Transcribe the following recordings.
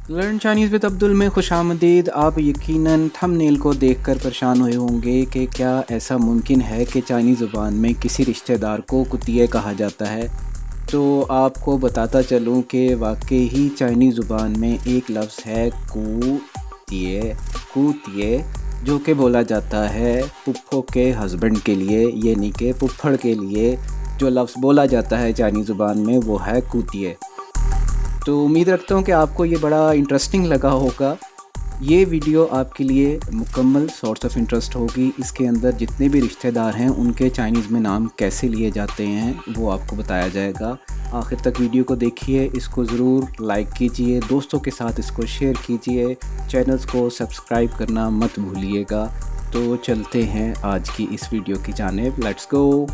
Learn Chinese with Abdul में खुशामदीद। आप यकीनन थंबनेल को देखकर परेशान हुए होंगे कि क्या ऐसा मुमकिन है कि चाइनीज़ ज़ुबान में किसी रिश्तेदार को कुतिए कहा जाता है। तो आपको बताता चलूँ कि वाकई ही चाइनीज़ ज़ुबान में एक लफ्ज़ है कुतिए कुतिए, जो कि बोला जाता है पुप्पो के हस्बैंड के लिए, यानी कि पुप्पड़ के लिए। जो लफ्ज़ बोला जाता है चाइनीज़ ज़ुबान में वो है कुतिए। तो उम्मीद रखता हूँ कि आपको ये बड़ा इंटरेस्टिंग लगा होगा। ये वीडियो आपके लिए मुकम्मल सोर्स ऑफ इंटरेस्ट होगी। इसके अंदर जितने भी रिश्तेदार हैं उनके चाइनीज़ में नाम कैसे लिए जाते हैं वो आपको बताया जाएगा। आखिर तक वीडियो को देखिए, इसको ज़रूर लाइक कीजिए, दोस्तों के साथ इसको शेयर कीजिए, चैनल्स को सब्सक्राइब करना मत भूलिएगा। तो चलते हैं आज की इस वीडियो की जानिब। Let's go.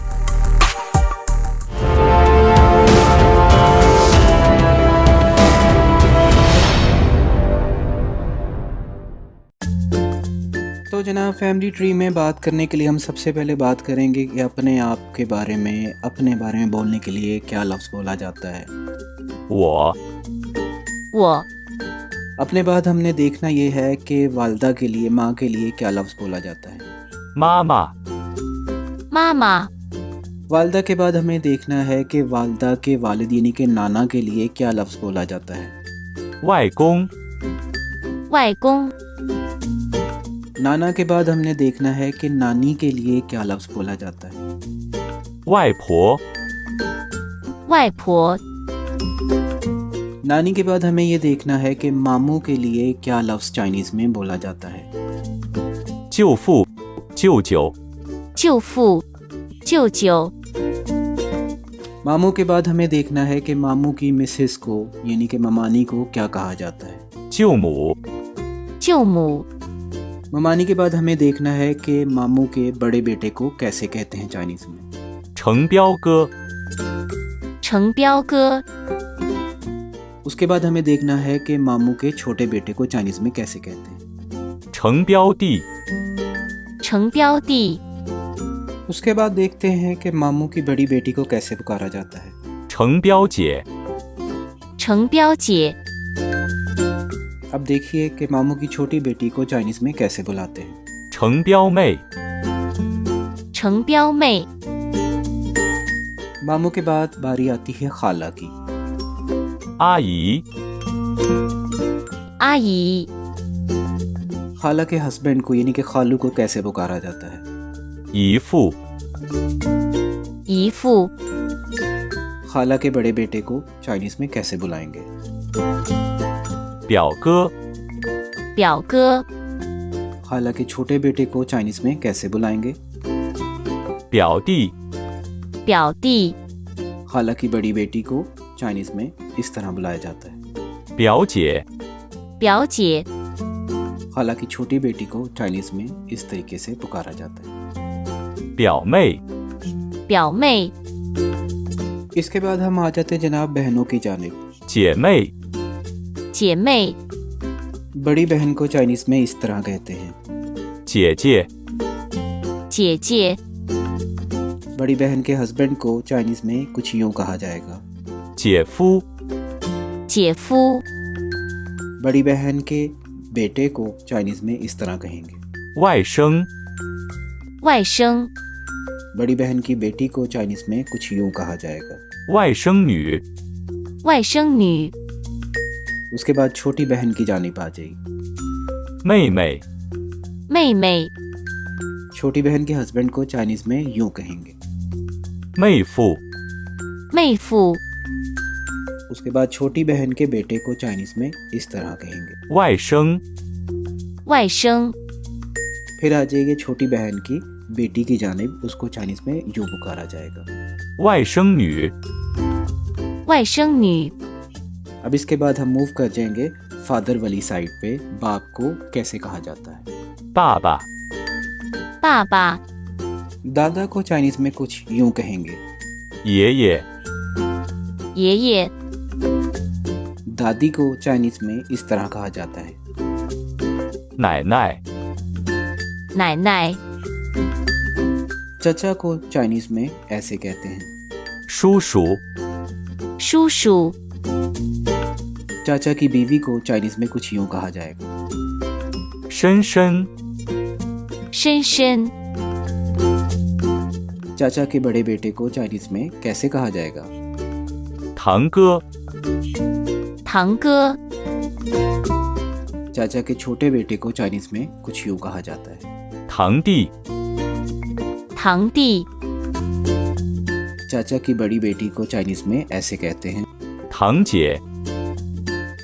तो जनाब, फैमिली ट्री में बात करने के लिए हम सबसे पहले बात करेंगे कि अपने आप के बारे में, अपने बारे में बोलने के लिए क्या लफ्ज़ बोला जाता है। 我 我 अपने बाद हमने देखना ये है कि वालदा के लिए, माँ के लिए क्या लफ्ज़ बोला जाता है। 妈妈 妈妈 वालदा के बाद हमें देखना है कि वालदा के वालिद यानी कि नाना के लिए क्या लफ्ज़ बोला जाता है। 外公 外公 नाना के बाद हमने देखना है कि नानी के लिए क्या लफ्ज़ बोला जाता है। 外婆 外婆 नानी के बाद हमें ये देखना है कि मामू के लिए क्या लफ्ज़ चाइनीज़ में बोला जाता है। 舅父舅舅 舅父舅舅 मामू के बाद हमें देखना है कि मामू की मिसेस को यानी कि ममानी को क्या कहा जाता है। 舅母 舅母 ममानी के बाद हमें देखना है कि मामू के बड़े बेटे को कैसे कहते हैं चाइनीज़ में। 成彪哥 成彪哥 उसके बाद हमें देखना है कि मामू के छोटे बेटे को चाइनीज़ में कैसे कहते हैं। 成彪弟 成彪弟 उसके बाद देखते हैं कि मामू की बड़ी बेटी को कैसे पुकारा जाता है। 成彪姐 成彪姐 अब देखिए कि मामू की छोटी बेटी को चाइनीज़ में कैसे बुलाते हैं। 成彪妹 成彪妹 मामू के बाद बारी आती है खाला की। 阿姨 阿姨 खाला के हस्बैंड को यानी कि खालू को कैसे पुकारा जाता है। 姨父 姨父 खाला के बड़े बेटे को चाइनीज़ में कैसे बुलाएंगे। 表哥 表哥 खाला के छोटे बेटे को चाइनीज़ में कैसे बुलाएंगे। 表弟 表弟 खाला की बड़ी बेटी को चाइनीज़ में इस तरह बुलाया जाता है। 表姐 表姐 खाला की छोटी बेटी को चाइनीज़ में इस तरीके से पुकारा जाता है। 表妹 表妹 इसके बाद हम आ जाते हैं जनाब बहनों की जानिब। 姐妹 姐妹 बड़ी बहन को चाइनीज़ में इस तरह कहते हैं। 姐姐 姐姐 बड़ी बहन के हस्बैंड को चाइनीज़ में कुछ यूँ कहा जाएगा। 姐夫 姐夫 बड़ी बहन के बेटे को चाइनीज़ में इस तरह कहेंगे। 外甥 外甥 बड़ी बहन की बेटी को चाइनीज़ में कुछ यूँ कहा जाएगा। 外甥女 外甥女 उसके बाद छोटी बहन की जानिब आ जाएगी। 妹妹 妹妹 छोटी बहन के हस्बैंड को चाइनीज़ में यूँ कहेंगे। 妹夫 妹夫 उसके बाद छोटी बहन के बेटे को चाइनीज़ में इस तरह कहेंगे। 外甥 外甥 फिर आ जाएगी छोटी बहन की बेटी की जानिब, उसको चाइनीज़ में यूँ पुकारा जाएगा। 外甥女 外甥女 अब इसके बाद हम मूव कर जाएंगे फादर वाली साइड पे। बाप को कैसे कहा जाता है। 爸爸 爸爸 दादा को चाइनीज़ में कुछ यूँ कहेंगे। 爷爷 爷爷 दादी को चाइनीज़ में इस तरह कहा जाता है। 奶奶 奶奶 चचा को चाइनीज़ में ऐसे कहते हैं। 叔叔叔叔 चाचा की बीवी को चाइनीज में कुछ यूं कहा जाएगा। 深深、深深、 चाचा के बड़े बेटे को चाइनीज में कैसे कहा जाएगा? 堂哥、堂哥、 चाचा के छोटे बेटे को चाइनीज में कुछ यूं कहा जाता है। 堂弟、堂弟、 चाचा की बड़ी बेटी को चाइनीज में ऐसे कहते हैं। 堂姐、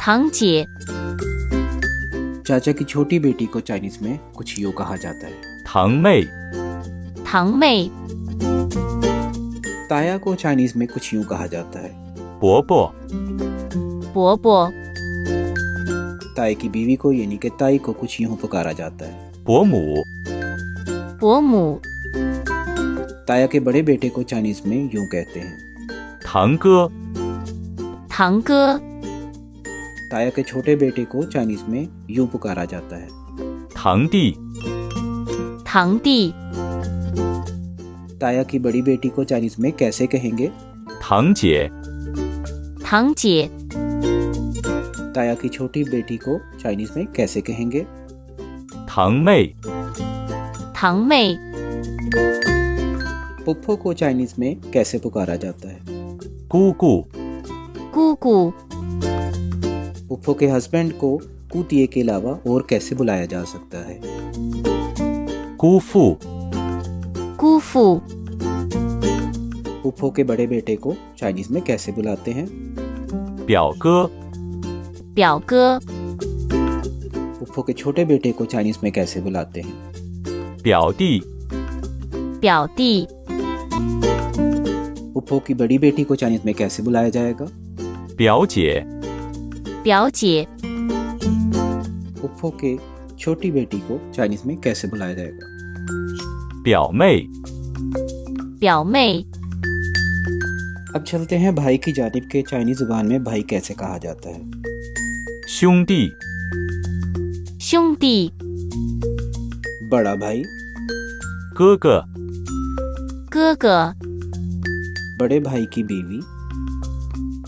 堂姐、 चाचा की छोटी बेटी को चाइनीज में कुछ यूं कहा जाता है। 堂妹、堂妹、 ताया को चाइनीज में कुछ यूं कहा जाता है। 伯伯、伯伯、 ताई की बीवी को यानी कि ताई को कुछ यूं पुकारा जाता है। 伯母、伯母、 ताया के बड़े बेटे को चाइनीज में यूं कहते हैं। 堂哥、堂哥、 ताया के छोटे बेटे को चाइनीज में यूं पुकारा जाता है। 堂弟、堂弟、 ताया की बड़ी बेटी को चाइनीज में कैसे कहेंगे? 堂姐、堂姐、 ताया की छोटी बेटी को चाइनीज में कैसे कहेंगे? 堂妹、堂妹、 पुप्पो को चाइनीज में कैसे पुकारा जाता है? 姑姑、姑姑、 पुप्पो के हस्बैंड को कुतिए के अलावा और कैसे बुलाया जा सकता है? 姑父、姑父、 पुप्पो के बड़े बेटे को चाइनीज में कैसे बुलाते हैं? 表哥、表哥、 पुप्पो के छोटे बेटे को चाइनीज में कैसे बुलाते हैं? 表弟、表弟、 पुप्पो की बड़ी बेटी को चाइनीज में कैसे बुलाया जाएगा? 表姐、表姐、 पुप्पो के छोटी बेटी को चाइनीज में कैसे बुलाया जाएगा? 表妹、表妹。 अब चलते हैं भाई की जानिब के चाइनीज जुबान में भाई कैसे कहा जाता है। 兄弟、兄弟、 बड़ा भाई, 哥哥、哥哥、 बड़े भाई की बीवी,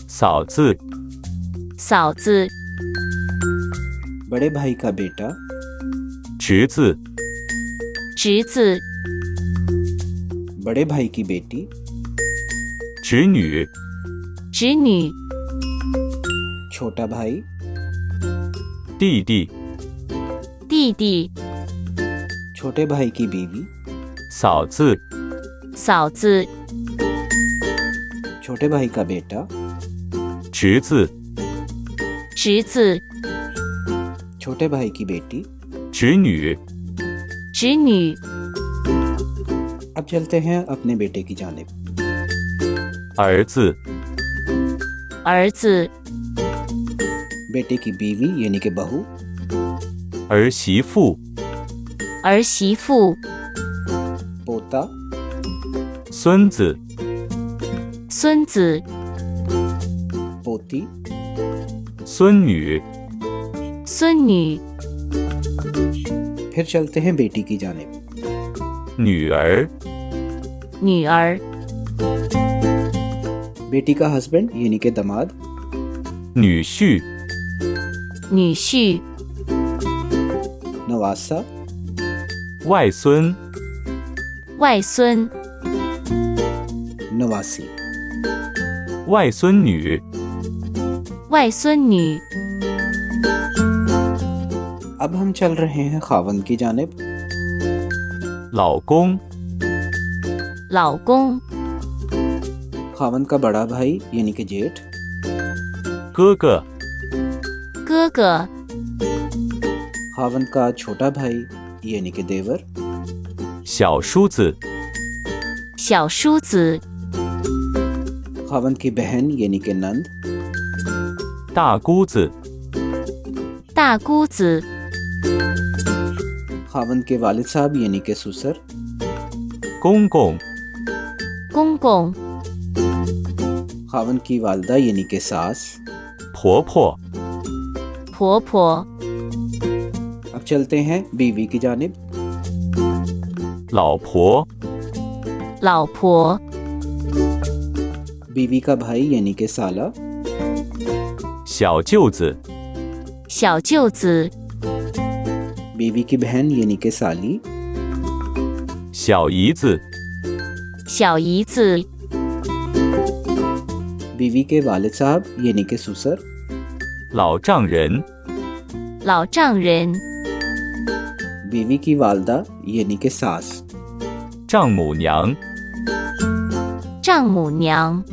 嫂子、嫂子、 बड़े भाई का बेटा, 侄子、侄子、 बड़े भाई की बेटी, 侄女、侄女、 छोटा भाई, 弟弟、弟弟、 छोटे भाई की बीवी, 嫂子、嫂子、 छोटे भाई का बेटा, 侄子、侄子、 छोटे भाई की बेटी। 侄女、侄女。 अब चलते हैं अपने बेटे की जानिब। 儿子、儿子、 बेटे की बीवी यानी कि बहू, 儿媳妇、儿媳妇、 पोता, 孙子、孙子、 पोती, 孙女、孙女。 फिर चलते हैं बेटी की जानिब। 女儿、女儿、 बेटी का हस्बैंड यानी कि दामाद, 女婿、女婿、 नवासा, 外孙、外孙、 नवासी। 外孙女、外孙女。 अब हम चल रहे हैं खावंद की जानिब। 老公、老公、 खावंद का बड़ा भाई यानी कि जेठ, 哥哥、哥哥、 खावंद का छोटा भाई यानी कि देवर, 小叔子、小叔子、 खावंद की बहन यानी कि नंद, 大姑子、大姑子、 खावंद के वालिद साहब यानी कि ससुर, 公公、公公、 खावंद की वालदा यानी कि सास। 婆婆、婆婆。 अब चलते हैं बीवी की जानिब। 老婆、老婆、 बीवी का भाई यानी कि साला, 小舅子，小舅子， बीवी की बहन यानी कि साली, 小姨子，小姨子， बीवी के वालिद साहब यानी कि ससुर, 老丈人，老丈人， बीवी की वालदा यानी कि सास, 丈母娘，丈母娘，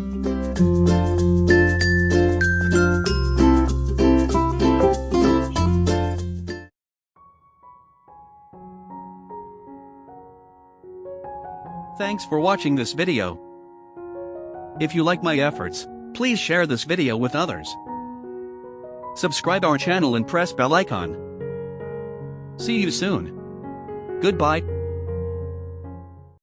Thanks for watching this video. If you like my efforts, please share this video with others. Subscribe our channel and press bell icon. See you soon. Goodbye.